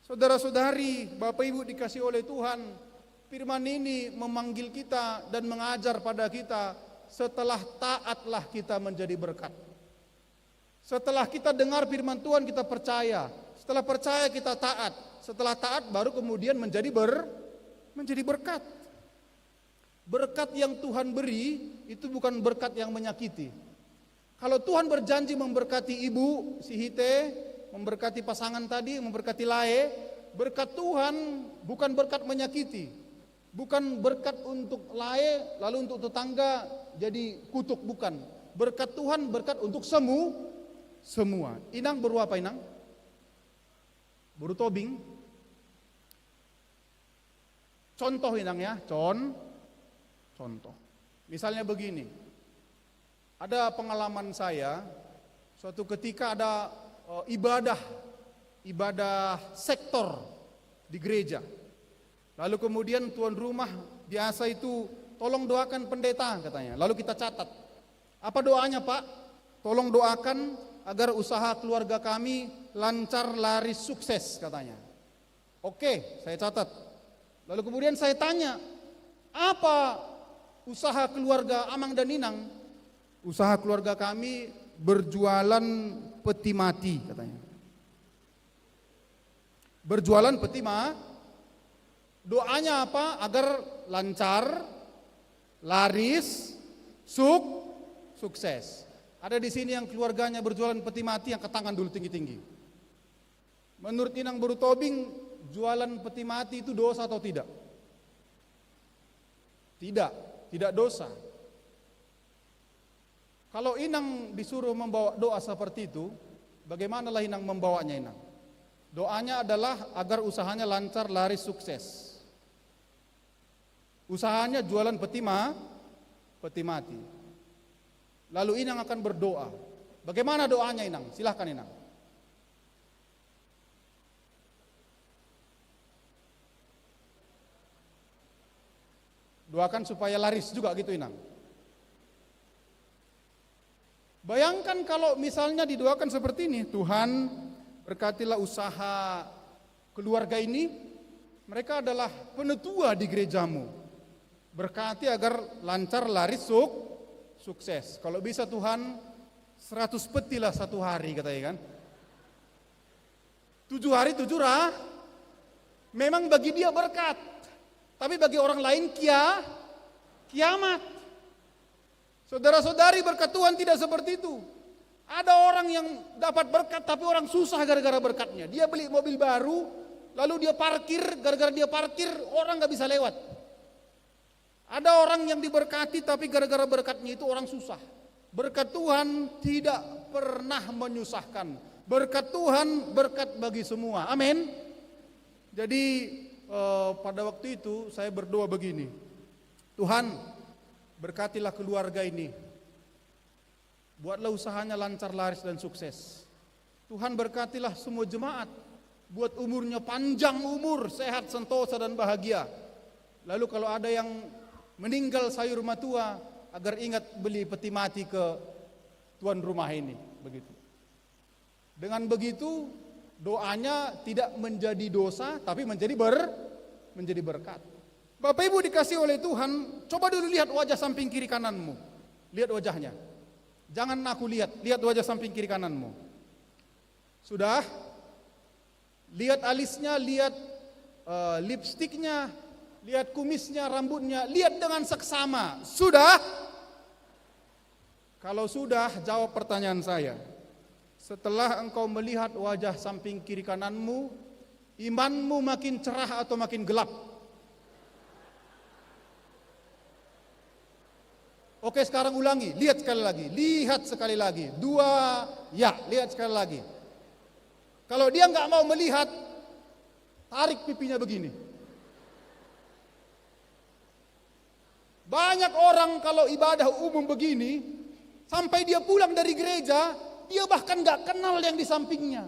Saudara-saudari, Bapak Ibu dikasih oleh Tuhan, firman ini memanggil kita dan mengajar pada kita, setelah taatlah kita menjadi berkat. Setelah kita dengar firman Tuhan kita percaya, setelah percaya kita taat, setelah taat baru kemudian menjadi berkat. Berkat yang Tuhan beri itu bukan berkat yang menyakiti. Kalau Tuhan berjanji memberkati ibu si Hite, memberkati pasangan tadi, memberkati Lae, berkat Tuhan bukan berkat menyakiti. Bukan berkat untuk Lae lalu untuk tetangga jadi kutuk, bukan. Berkat Tuhan berkat untuk semua. Inang baru apa Inang? Baru tobing. Contoh Inang ya, contoh. Misalnya begini, Ada pengalaman saya, suatu ketika ada ibadah sektor di gereja. Lalu kemudian tuan rumah biasa itu tolong doakan pendeta katanya. Lalu kita catat. Apa doanya Pak? Tolong doakan agar usaha keluarga kami lancar, laris, sukses katanya. Oke, saya catat. Lalu kemudian saya tanya, apa usaha keluarga Amang dan Ninang? Usaha keluarga kami berjualan peti mati katanya. Berjualan peti mati. Doanya apa? Agar lancar, laris, sukses. Ada di sini yang keluarganya berjualan peti mati, yang tangan dulu tinggi-tinggi. Menurut Inang Baru Tobing, jualan peti mati itu dosa atau tidak? Tidak dosa. Kalau Inang disuruh membawa doa seperti itu, bagaimanalah Inang membawanya Inang? Doanya adalah agar usahanya lancar, laris, sukses. Usahanya jualan peti mati. Lalu Inang akan berdoa. Bagaimana doanya Inang? Silahkan Inang. Doakan supaya laris juga gitu Inang. Bayangkan kalau misalnya didoakan seperti ini, Tuhan berkatilah usaha keluarga ini, mereka adalah penetua di gerejamu. Berkati agar lancar, laris, sukses. Kalau bisa Tuhan 100 peti lah satu hari katanya kan. 7 hari 7 rah. Memang bagi dia berkat. Tapi bagi orang lain kiamat. Saudara-saudari, berkat Tuhan tidak seperti itu. Ada orang yang dapat berkat tapi orang susah gara-gara berkatnya. Dia beli mobil baru, lalu dia parkir, gara-gara dia parkir orang gak bisa lewat. Ada orang yang diberkati tapi gara-gara berkatnya itu orang susah. Berkat Tuhan tidak pernah menyusahkan. Berkat Tuhan berkat bagi semua. Amin. Jadi pada waktu itu saya berdoa begini. Tuhan, berkatilah keluarga ini. Buatlah usahanya lancar, laris, dan sukses. Tuhan berkatilah semua jemaat. Buat umurnya panjang umur, sehat, sentosa, dan bahagia. Lalu kalau ada yang meninggal sayur matua, agar ingat beli peti mati ke tuan rumah ini. Begitu. Dengan begitu, doanya tidak menjadi dosa, tapi menjadi berkat. Bapak Ibu dikasih oleh Tuhan, coba dulu lihat wajah samping kiri kananmu. Lihat wajahnya. Jangan aku lihat wajah samping kiri kananmu. Sudah? Lihat alisnya, lihat lipstiknya, lihat kumisnya, rambutnya, lihat dengan seksama. Sudah? Kalau sudah, jawab pertanyaan saya. Setelah engkau melihat wajah samping kiri kananmu, imanmu makin cerah atau makin gelap? Oke, sekarang ulangi, lihat sekali lagi, 2, ya, lihat sekali lagi. Kalau dia nggak mau melihat, tarik pipinya begini. Banyak orang kalau ibadah umum begini, sampai dia pulang dari gereja, dia bahkan nggak kenal yang di sampingnya.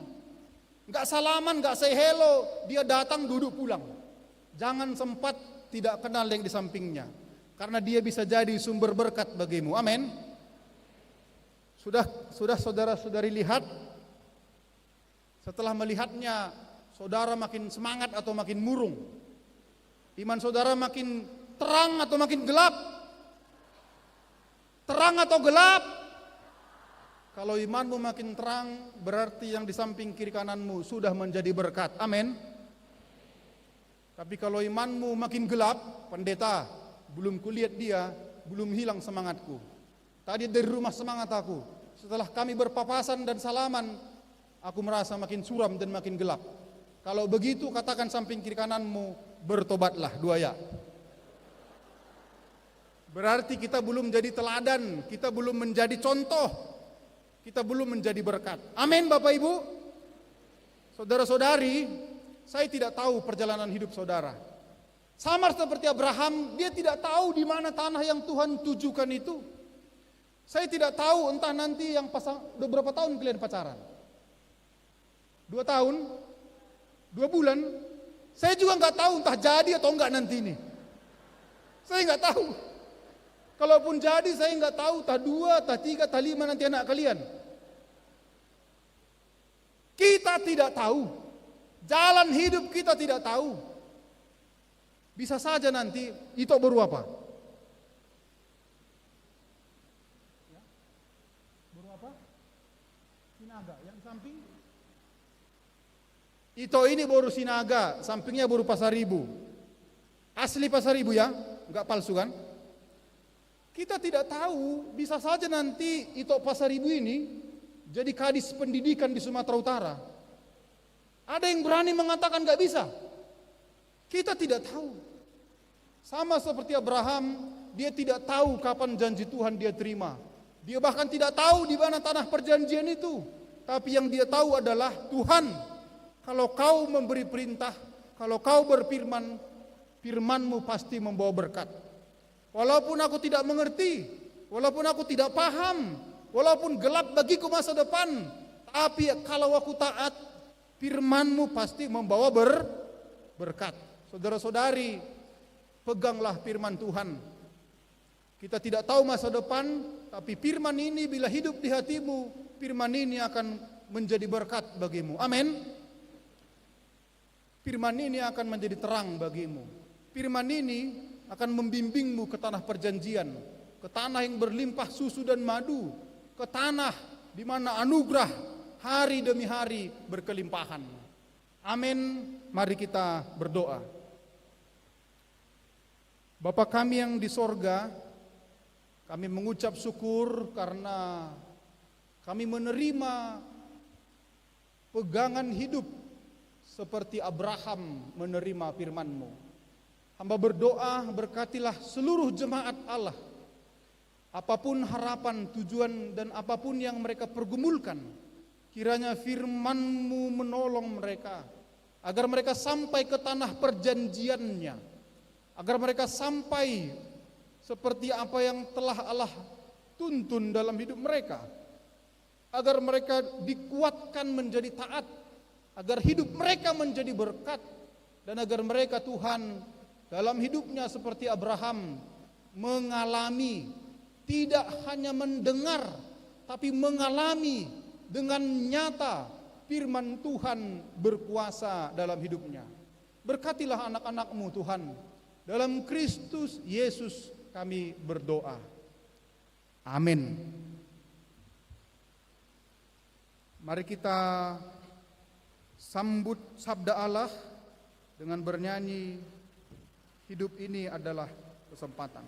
Nggak salaman, nggak say hello, dia datang duduk pulang. Jangan sempat tidak kenal yang di sampingnya. Karena dia bisa jadi sumber berkat bagimu. Amin. Sudah saudara-saudari lihat? Setelah melihatnya, saudara makin semangat atau makin murung? Iman saudara makin terang atau makin gelap? Terang atau gelap? Kalau imanmu makin terang, berarti yang di samping kiri kananmu sudah menjadi berkat. Amin. Tapi kalau imanmu makin gelap, pendeta, belum kulihat dia, belum hilang semangatku. Tadi dari rumah semangat aku. Setelah kami berpapasan dan salaman, aku merasa makin suram dan makin gelap. Kalau begitu katakan samping kiri kananmu, bertobatlah, 2 ya. Berarti kita belum menjadi teladan, kita belum menjadi contoh, kita belum menjadi berkat. Amin Bapak Ibu. Saudara-saudari, saya tidak tahu perjalanan hidup saudara. Sama seperti Abraham, dia tidak tahu di mana tanah yang Tuhan tujukan itu. Saya tidak tahu entah nanti yang udah berapa tahun kalian pacaran. 2 tahun? 2 bulan? Saya juga nggak tahu entah jadi atau enggak nanti ini. Saya nggak tahu. Kalaupun jadi saya nggak tahu entah 2, entah 3, entah 5 nanti anak kalian. Kita tidak tahu. Jalan hidup kita tidak tahu. Bisa saja nanti itu baru apa? Baru apa? Sinaga yang samping. Ito ini baru Sinaga, sampingnya baru Pasaribu. Asli Pasaribu ya, enggak palsu kan? Kita tidak tahu, bisa saja nanti Ito Pasaribu ini jadi kadis pendidikan di Sumatera Utara. Ada yang berani mengatakan enggak bisa. Kita tidak tahu. Sama seperti Abraham, dia tidak tahu kapan janji Tuhan dia terima. Dia bahkan tidak tahu di mana tanah perjanjian itu. Tapi yang dia tahu adalah Tuhan, kalau kau memberi perintah, kalau kau berfirman, firman-Mu pasti membawa berkat. Walaupun aku tidak mengerti, walaupun aku tidak paham, walaupun gelap bagiku masa depan, tapi kalau aku taat, firman-Mu pasti membawa berkat. Saudara-saudari, peganglah firman Tuhan. Kita tidak tahu masa depan, tapi firman ini bila hidup di hatimu, firman ini akan menjadi berkat bagimu. Amin. Firman ini akan menjadi terang bagimu. Firman ini akan membimbingmu ke tanah perjanjian, ke tanah yang berlimpah susu dan madu, ke tanah di mana anugerah hari demi hari berkelimpahan. Amin. Mari kita berdoa. Bapa kami yang di sorga, kami mengucap syukur karena kami menerima pegangan hidup seperti Abraham menerima firman-Mu. Hamba berdoa, berkatilah seluruh jemaat Allah. Apapun harapan, tujuan, dan apapun yang mereka pergumulkan, kiranya firman-Mu menolong mereka, agar mereka sampai ke tanah perjanjiannya, agar mereka sampai seperti apa yang telah Allah tuntun dalam hidup mereka, agar mereka dikuatkan menjadi taat, agar hidup mereka menjadi berkat, dan agar mereka Tuhan dalam hidupnya seperti Abraham mengalami, tidak hanya mendengar tapi mengalami dengan nyata firman Tuhan berkuasa dalam hidupnya. Berkatilah anak-anak-Mu Tuhan, dalam Kristus Yesus kami berdoa. Amin. Mari kita sambut sabda Allah dengan bernyanyi, hidup ini adalah kesempatan.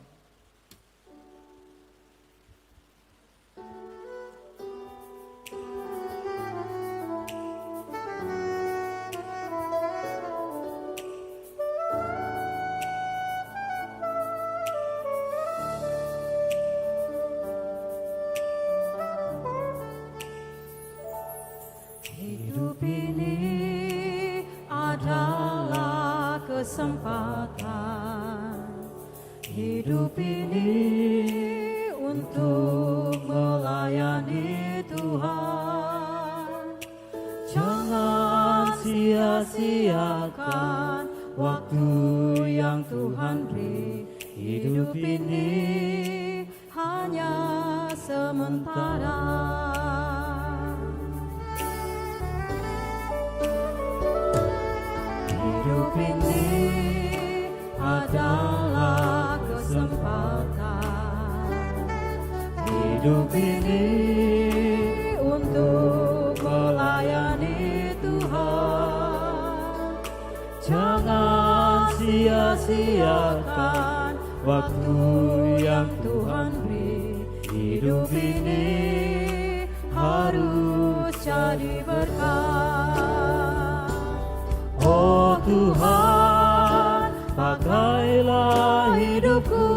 Hidup ini adalah kesempatan. Hidup ini untuk melayani Tuhan. Jangan sia-siakan waktu yang Tuhan beri. Hidup ini hanya sementara. Hidup ini adalah kesempatan. Hidup ini untuk melayani Tuhan. Jangan sia-siakan waktu yang Tuhan beri. Hidup ini harus jadi berkat. Oh Tuhan, pakailah hidupku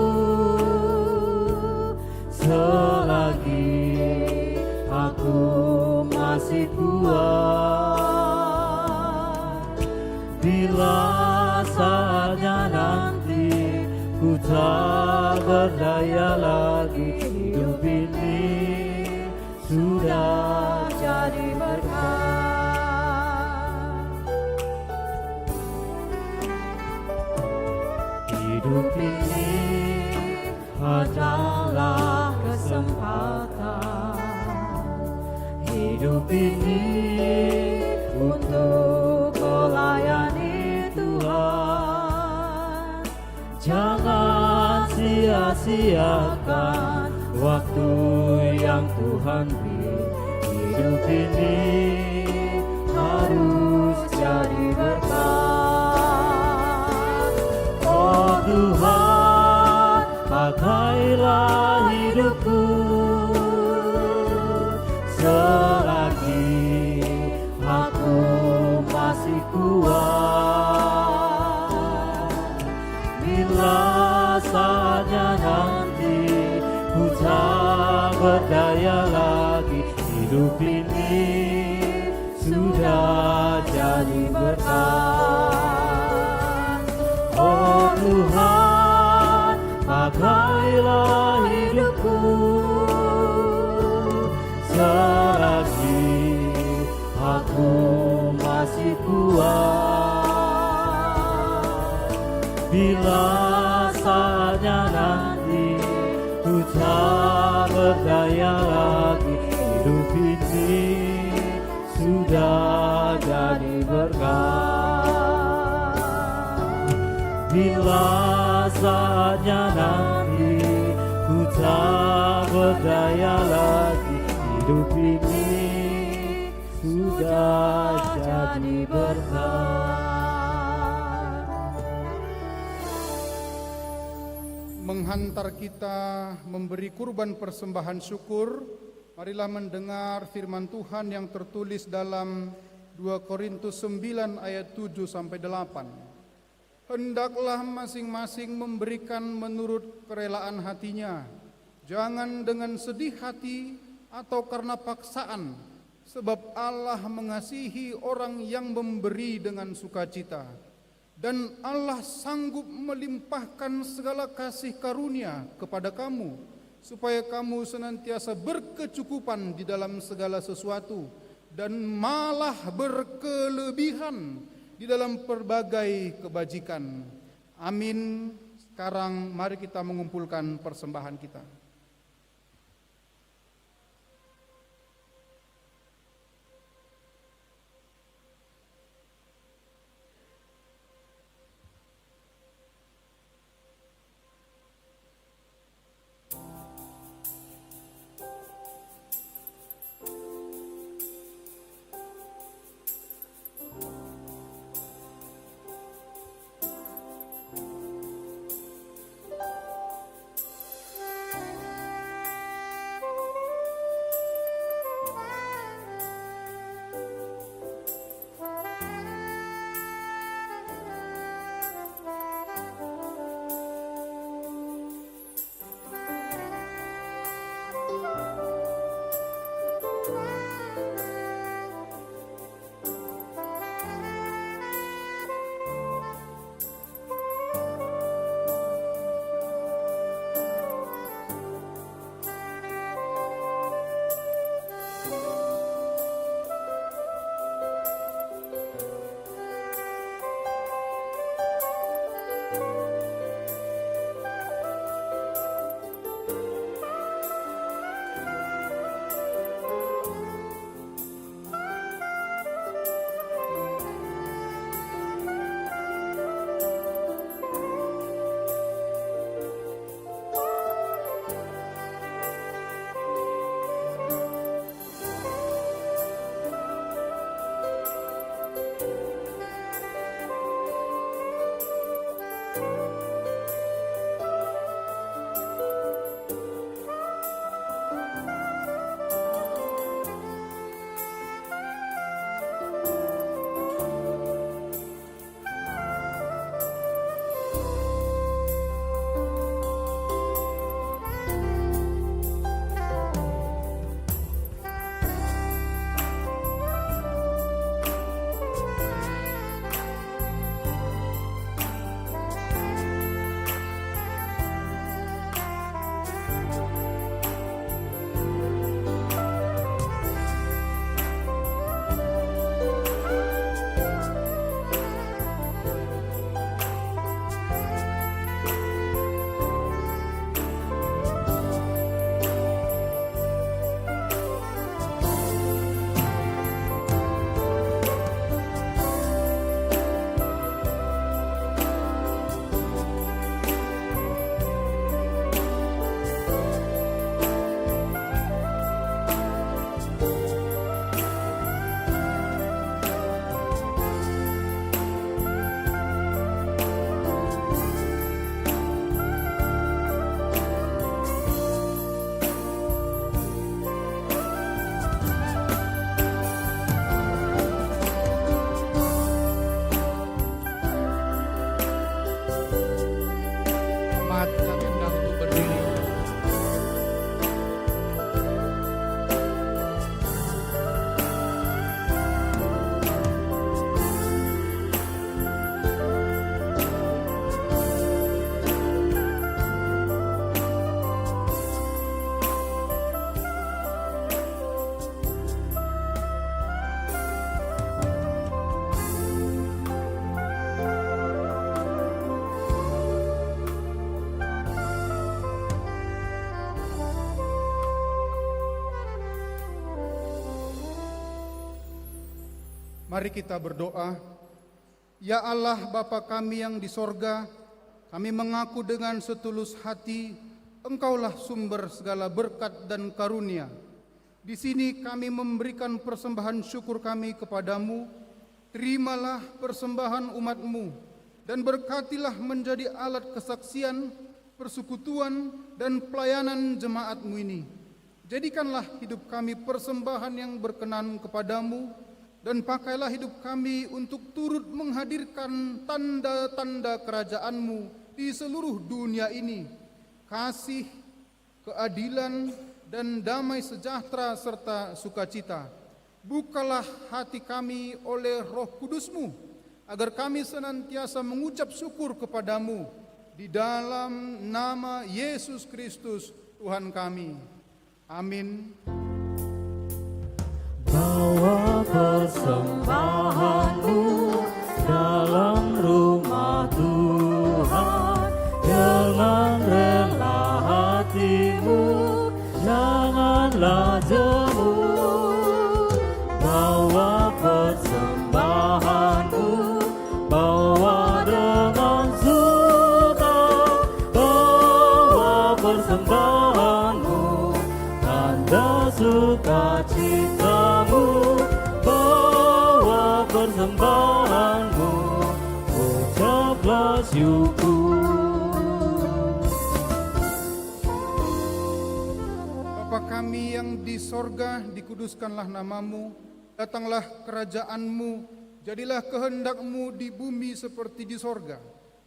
selagi aku masih kuat. Bila saatnya nanti ku tak berdaya lagi, hidup ini Hidup ini adalah kesempatan. Hidup ini untuk melayani Tuhan. Jangan sia-siakan waktu yang Tuhan beri. Hidup ini harus jadi berkat. Oh Tuhan, pakailah hidupku selagi aku masih kuat. Bila saatnya nanti ku tak berdaya lagi, hidup ini sudah jadi berkat. Oh Tuhan, pakailah hidupku selagi aku masih kuat. Bila saatnya nanti ku tak berdaya lagi, hidup ini sudah jadi berkat. Bila saatnya nanti ku tak berdaya lagi, hidup ini sudah jadi berkat. Menghantar kita memberi kurban persembahan syukur, marilah mendengar firman Tuhan yang tertulis dalam 2 Korintus 9 ayat 7 sampai 8. Hendaklah masing-masing memberikan menurut kerelaan hatinya, jangan dengan sedih hati atau karena paksaan, sebab Allah mengasihi orang yang memberi dengan sukacita. Dan Allah sanggup melimpahkan segala kasih karunia kepada kamu, supaya kamu senantiasa berkecukupan di dalam segala sesuatu, dan malah berkelebihan di dalam berbagai kebajikan. Amin. Sekarang mari kita mengumpulkan persembahan kita. Mari kita berdoa. Ya Allah Bapa kami yang di sorga, kami mengaku dengan setulus hati, Engkaulah sumber segala berkat dan karunia. Di sini kami memberikan persembahan syukur kami kepadamu. Terimalah persembahan umat-Mu dan berkatilah menjadi alat kesaksian, persekutuan, dan pelayanan jemaat-Mu ini. Jadikanlah hidup kami persembahan yang berkenan kepadamu, dan pakailah hidup kami untuk turut menghadirkan tanda-tanda kerajaan-Mu di seluruh dunia ini. Kasih, keadilan, dan damai sejahtera serta sukacita. Bukalah hati kami oleh Roh Kudus-Mu, agar kami senantiasa mengucap syukur kepadamu. Di dalam nama Yesus Kristus Tuhan kami. Amin. Bawa persembahanmu dalam rumah Tuhan dengan rela hatimu, janganlah jemu. Bawa persembahanmu, bawa dengan suka, bawa persembahanmu, tanda sukacitamu, bawa persembahanmu, ucaplah syukur. Bapa kami yang di sorga, dikuduskanlah namamu, datanglah kerajaanmu, jadilah kehendakmu di bumi seperti di sorga.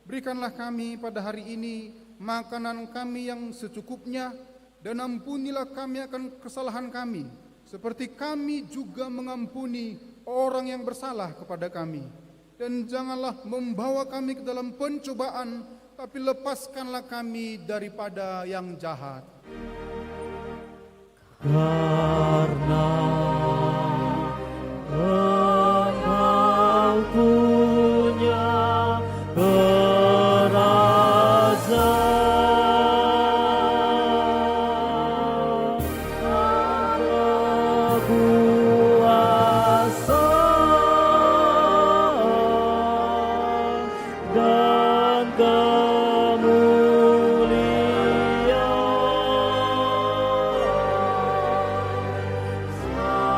Berikanlah kami pada hari ini makanan kami yang secukupnya, dan ampunilah kami akan kesalahan kami, seperti kami juga mengampuni orang yang bersalah kepada kami. Dan janganlah membawa kami ke dalam pencobaan, tapi lepaskanlah kami daripada yang jahat. Karena Engkau punya kerajaan, kuasa dan kemuliaan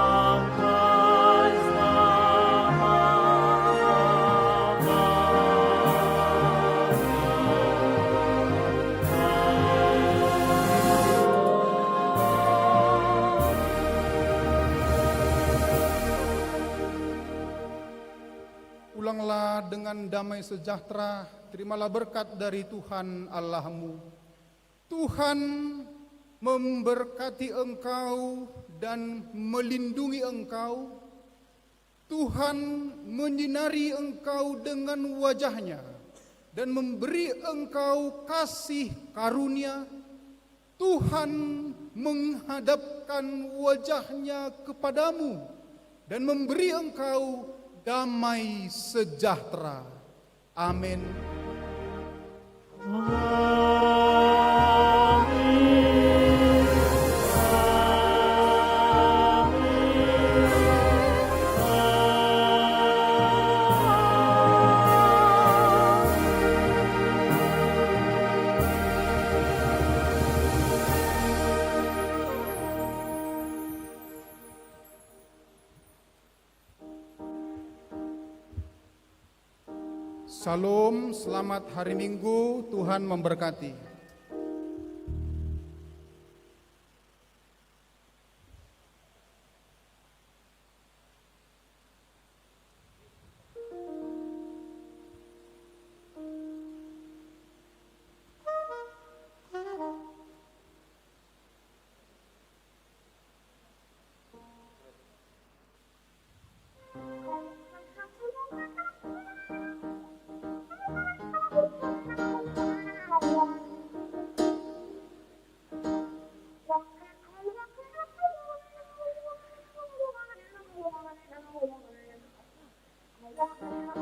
sampai Pulanglah dengan damai sejahtera, terimalah berkat dari Tuhan Allahmu. Tuhan memberkati engkau dan melindungi engkau. Tuhan menyinari engkau dengan wajahnya dan memberi engkau kasih karunia. Tuhan menghadapkan wajahnya kepadamu dan memberi engkau damai sejahtera. Amin. Amin. Salam, selamat hari Minggu, Tuhan memberkati. Thank you.